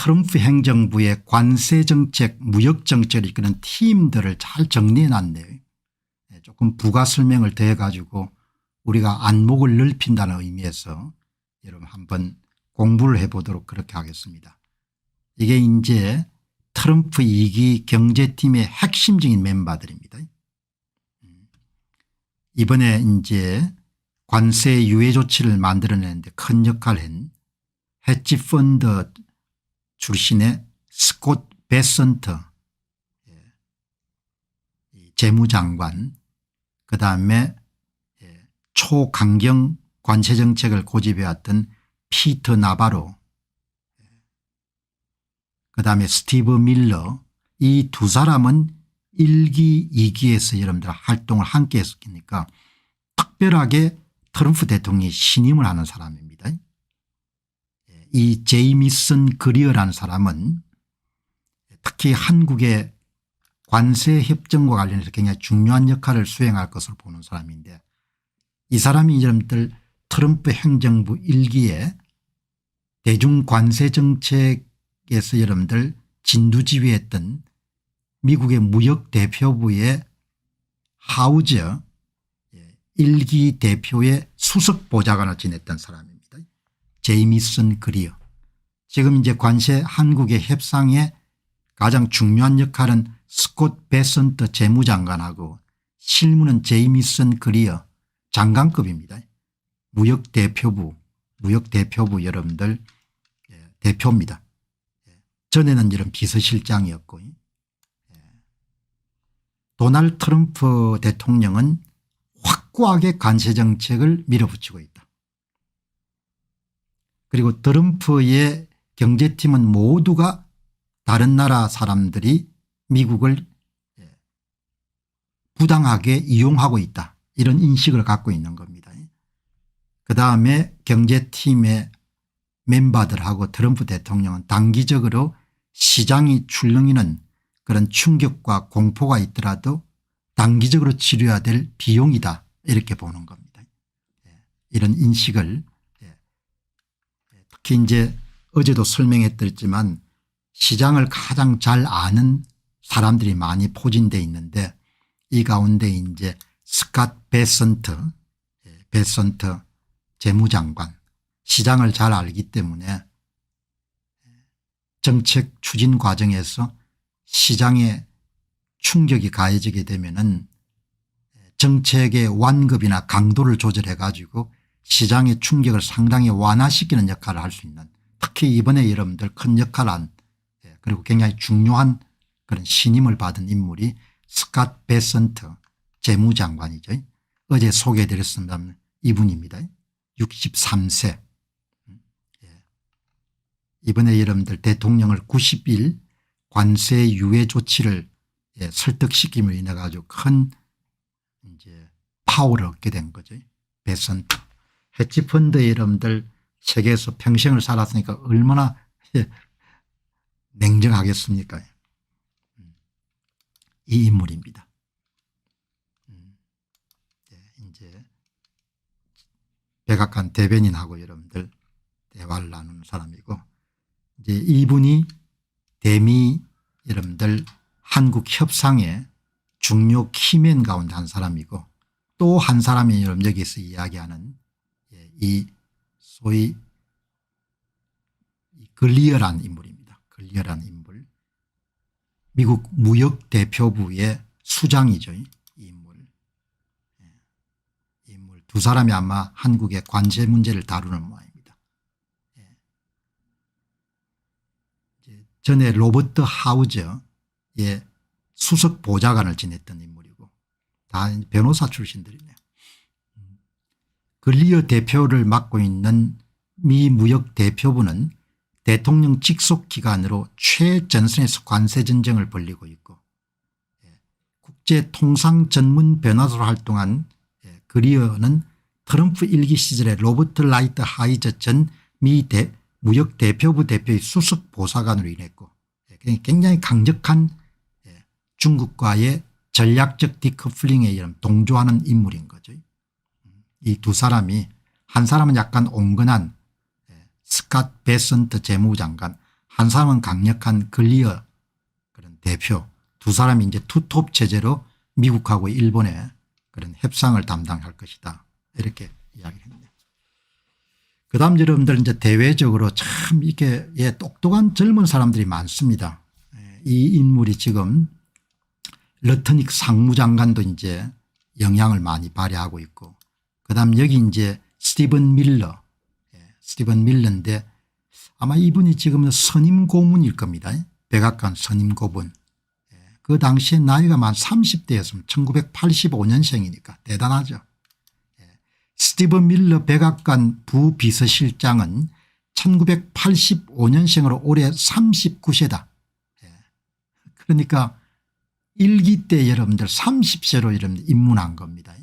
트럼프 행정부의 관세정책 무역정책을 이끄는 팀들을 잘 정리해 놨네요. 조금 부가 설명을 더해 가지고 우리가 안목을 넓힌다는 의미에서 여러분 한번 공부를 해보도록 그렇게 하겠습니다. 이게 이제 트럼프 2기 경제팀의 핵심적인 멤버들입니다. 이번에 이제 관세 유예 조치를 만들어내는데 큰 역할을 한 헤지펀드 출신의 스콧 베선트 재무장관, 그다음에 초강경 관세정책을 고집해왔던 피터 나바로, 그다음에 스티브 밀러, 이 두 사람은 1기 2기에서 여러분들 활동을 함께 했으니까 특별하게 트럼프 대통령이 신임을 하는 사람입니다. 이 제이미슨 그리어라는 사람은 특히 한국의 관세협정과 관련해서 굉장히 중요한 역할을 수행할 것으로 보는 사람인데, 이 사람이 여러분들 트럼프 행정부 1기에 대중관세정책에서 여러분들 진두지휘했던 미국의 무역대표부의 하우즈 1기 대표의 수석보좌관을 지냈던 사람입니다. 제이미슨 그리어. 지금 이제 관세 한국의 협상에 가장 중요한 역할은 스콧 베선트 재무장관하고 실무는 제이미슨 그리어 장관급입니다. 무역대표부 여러분들 대표입니다. 전에는 이런 비서실장이었고, 도널드 트럼프 대통령은 확고하게 관세정책을 밀어붙이고 있다. 그리고 트럼프의 경제팀은 모두가 다른 나라 사람들이 미국을 부당하게 이용하고 있다, 이런 인식을 갖고 있는 겁니다. 그다음에 경제팀의 멤버들하고 트럼프 대통령은 단기적으로 시장이 출렁이는 그런 충격과 공포가 있더라도 단기적으로 치료해야 될 비용이다, 이렇게 보는 겁니다. 이런 인식을, 특히 이제 어제도 설명했지만 시장을 가장 잘 아는 사람들이 많이 포진되어 있는데, 이 가운데 이제 스콧 베선트 재무장관, 시장을 잘 알기 때문에 정책 추진 과정에서 시장에 충격이 가해지게 되면은 정책의 완급이나 강도를 조절해 가지고 시장의 충격을 상당히 완화시키는 역할을 할 수 있는, 특히 이번에 여러분들 큰 역할을 한, 그리고 굉장히 중요한 그런 신임을 받은 인물이 스콧 베선트 재무장관이죠. 어제 소개해드렸습니다. 이분입니다. 63세. 이번에 여러분들 대통령을 90일 관세 유예 조치를 설득시킴으로 인해 가지고 큰 이제 파워를 얻게 된 거죠. 베선트. 헤지펀드 여러분들 세계에서 평생을 살았으니까 얼마나 냉정하겠습니까? 이 인물입니다. 이제 백악관 대변인하고 여러분들 대화를 나누는 사람이고, 이제 이분이 대미 여러분들 한국 협상의 중요 키맨 가운데 한 사람이고, 또 한 사람이 여러분 여기서 이야기하는 이 소위 글리어라는 인물입니다. 글리어라는 인물. 미국 무역대표부의 수장이죠. 이 인물 두 사람이 아마 한국의 관세 문제를 다루는 모양입니다. 전에 로버트 하우저의 수석 보좌관을 지냈던 인물이고, 다 변호사 출신들이네요. 글리어 대표를 맡고 있는 미 무역대표부는 대통령 직속 기관으로 최전선에서 관세 전쟁을 벌이고 있고, 국제통상 전문 변호사로 활동한 그리어는 트럼프 1기 시절에 로버트 라이트 하이저 전 미 무역대표부 대표의 수석 보좌관으로 일했고, 굉장히 강력한 중국과의 전략적 디커플링에 동조하는 인물인 거죠. 이 두 사람이, 한 사람은 약간 온건한 스콧 베선트 재무장관, 한 사람은 강력한 글리어 그런 대표, 두 사람이 이제 투톱 체제로 미국하고 일본의 그런 협상을 담당할 것이다. 이렇게 이야기를 했네요. 그다음 여러분들 이제 대외적으로 참 이게 똑똑한 젊은 사람들이 많습니다. 이 인물이 지금 러트닉 상무장관도 이제 영향을 많이 발휘하고 있고, 그다음 여기 이제 스티븐 밀러인데 아마 이분이 지금 선임 고문일 겁니다. 백악관 선임 고문. 그 당시에 나이가 만 30대였으면 1985년생이니까 대단하죠. 스티븐 밀러 백악관 부비서실장은 1985년생으로 올해 39세다. 그러니까 1기 때 여러분들 30세로 여러분들 입문한 겁니다.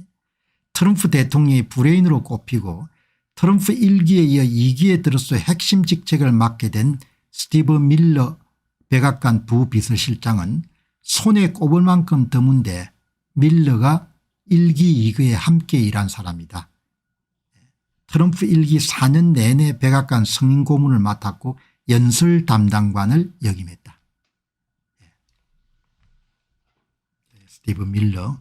트럼프 대통령이 브레인으로 꼽히고 트럼프 1기에 이어 2기에 들어서 핵심 직책을 맡게 된 스티븐 밀러 백악관 부비서실장은 손에 꼽을 만큼 드문데 밀러가 1기 2기에 함께 일한 사람이다. 트럼프 1기 4년 내내 백악관 승인 고문을 맡았고 연설 담당관을 역임했다. 스티븐 밀러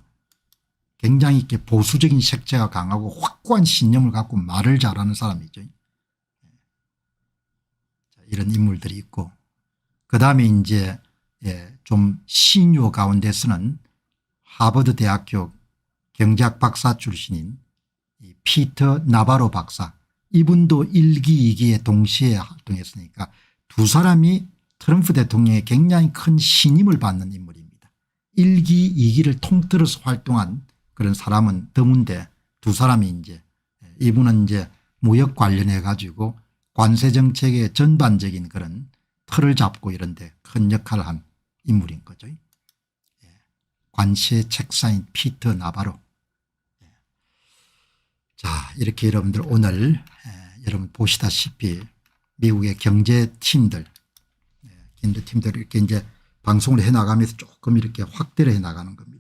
굉장히 이렇게 보수적인 색채가 강하고 확고한 신념을 갖고 말을 잘하는 사람이죠. 이런 인물들이 있고, 그다음에 이제 좀 시니어 가운데서는 하버드 대학교 경제학 박사 출신인 피터 나바로 박사, 이분도 1기 2기에 동시에 활동했으니까 두 사람이 트럼프 대통령의 굉장히 큰 신임을 받는 인물입니다. 1기 2기를 통틀어서 활동한 그런 사람은 드문데 두 사람이 이제 이분은 이제 무역 관련해 가지고 관세 정책의 전반적인 그런 틀을 잡고 이런 데 큰 역할을 한 인물인 거죠. 관세 책사인 피터 나바로. 자, 이렇게 여러분들 오늘 여러분 보시다시피 미국의 경제팀들 이렇게 이제 방송을 해 나가면서 조금 이렇게 확대를 해 나가는 겁니다.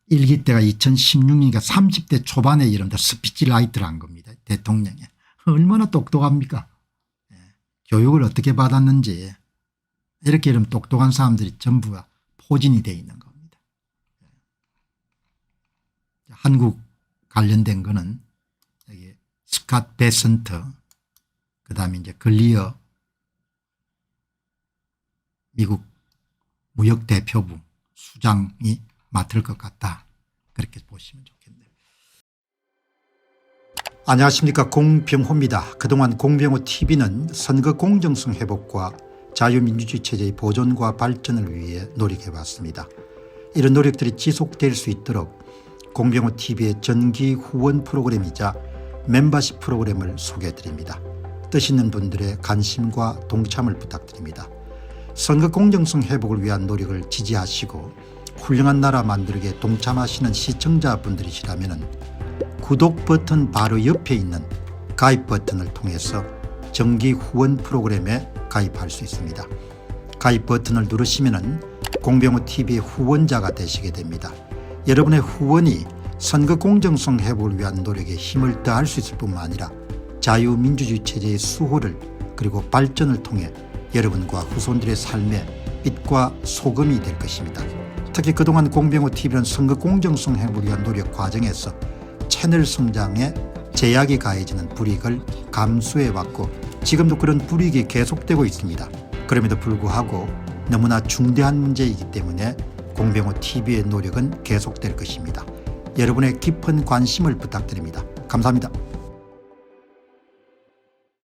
1기 때가 2016년이니까 30대 초반에 여러분들 스피치라이트를 한 겁니다. 대통령이. 얼마나 똑똑합니까? 교육을 어떻게 받았는지 이렇게 이런 똑똑한 사람들이 전부가 포진이 되어 있는 겁니다. 한국 관련된 거는 여기 스캇 베선터, 그다음에 이제 글리어 미국 무역대표부 수장이 맡을 것 같다. 그렇게 보시면 좋겠네요. 안녕하십니까, 공병호입니다. 그동안 공병호 TV는 선거 공정성 회복과 자유민주주의 체제의 보존과 발전을 위해 노력해왔습니다. 이런 노력들이 지속될 수 있도록 공병호 TV의 정기 후원 프로그램이자 멤버십 프로그램을 소개해드립니다. 뜻 있는 분들의 관심과 동참을 부탁드립니다. 선거 공정성 회복을 위한 노력을 지지하시고 훌륭한 나라 만들기에 동참하시는 시청자분들이시라면 구독 버튼 바로 옆에 있는 가입 버튼을 통해서 정기 후원 프로그램에 가입할 수 있습니다. 가입 버튼을 누르시면 공병호 TV의 후원자가 되시게 됩니다. 여러분의 후원이 선거 공정성 회복을 위한 노력에 힘을 더할 수 있을 뿐만 아니라 자유민주주의 체제의 수호를 그리고 발전을 통해 여러분과 후손들의 삶에 빛과 소금이 될 것입니다. 특히 그동안 공병호 TV는 선거 공정성 회복을 위한 노력 과정에서 채널 성장에 제약이 가해지는 불이익을 감수해왔고 지금도 그런 불이익이 계속되고 있습니다. 그럼에도 불구하고 너무나 중대한 문제이기 때문에 공병호 TV의 노력은 계속될 것입니다. 여러분의 깊은 관심을 부탁드립니다. 감사합니다.